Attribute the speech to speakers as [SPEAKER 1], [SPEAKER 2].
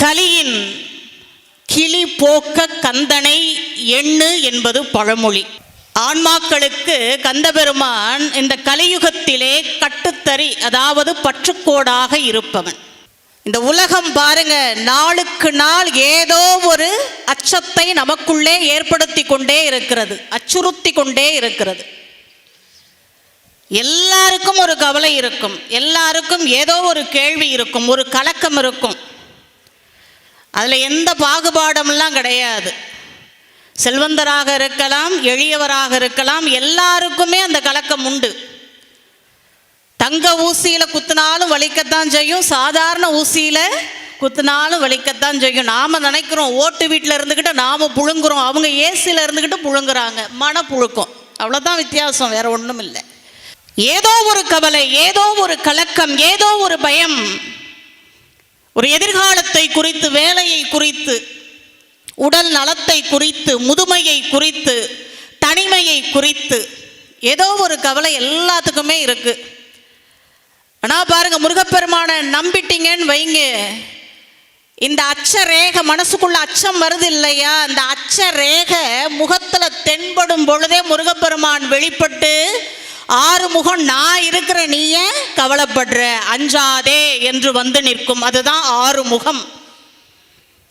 [SPEAKER 1] கலியின் கிளி போக்க கந்தனை எண்ணு என்பது பழமொழி. ஆன்மாக்களுக்கு கந்தபெருமான் இந்த கலியுகத்திலே கட்டுத்தறி, அதாவது பற்றுக்கோடாக இருப்பவன். இந்த உலகம் பாருங்க, நாளுக்கு நாள் ஏதோ ஒரு அச்சத்தை நமக்குள்ளே ஏற்படுத்தி கொண்டே இருக்கிறது, அச்சுறுத்தி கொண்டே இருக்கிறது. எல்லாருக்கும் ஒரு கவலை இருக்கும், எல்லாருக்கும் ஏதோ ஒரு கேள்வி இருக்கும், ஒரு கலக்கம் இருக்கும். அதில் எந்த பாகுபாடமெல்லாம் கிடையாது. செல்வந்தராக இருக்கலாம், எளியவராக இருக்கலாம், எல்லாருக்குமே அந்த கலக்கம் உண்டு. தங்க ஊசியில் குத்தினாலும் வலிக்கத்தான் செய்யும், சாதாரண ஊசியில் குத்தினாலும் வலிக்கத்தான் செய்யும். நாம் நினைக்கிறோம் ஓட்டு வீட்டில் இருந்துக்கிட்டு நாம் புழுங்குறோம், அவங்க ஏசியில் இருந்துக்கிட்டு புழுங்குறாங்க. மனப்புழுக்கம், அவ்வளோதான் வித்தியாசம், வேற ஒன்றும் இல்லை. ஏதோ ஒரு கவலை, ஏதோ ஒரு கலக்கம், ஏதோ ஒரு பயம், ஒரு எதிர்காலத்தை குறித்து, வேலையை குறித்து, உடல் நலத்தை குறித்து, முதுமையை குறித்து, தனிமையை குறித்து ஏதோ ஒரு கவலை எல்லாத்துக்குமே இருக்கு. ஆனால் பாருங்க, முருகப்பெருமானை நம்பிட்டீங்கன்னு வைங்க, இந்த அச்ச ரேகை மனசுக்குள்ள அச்சம் வருது இல்லையா, அந்த அச்ச ரேகை முகத்தில் தென்படும் பொழுதே முருகப்பெருமான் வெளிப்பட்டு ஆறுமுகம் நான் இருக்கிற, நீயே கவலைப்படுற, அஞ்சாதே என்று வந்து நிற்கும். அதுதான் ஆறுமுகம்.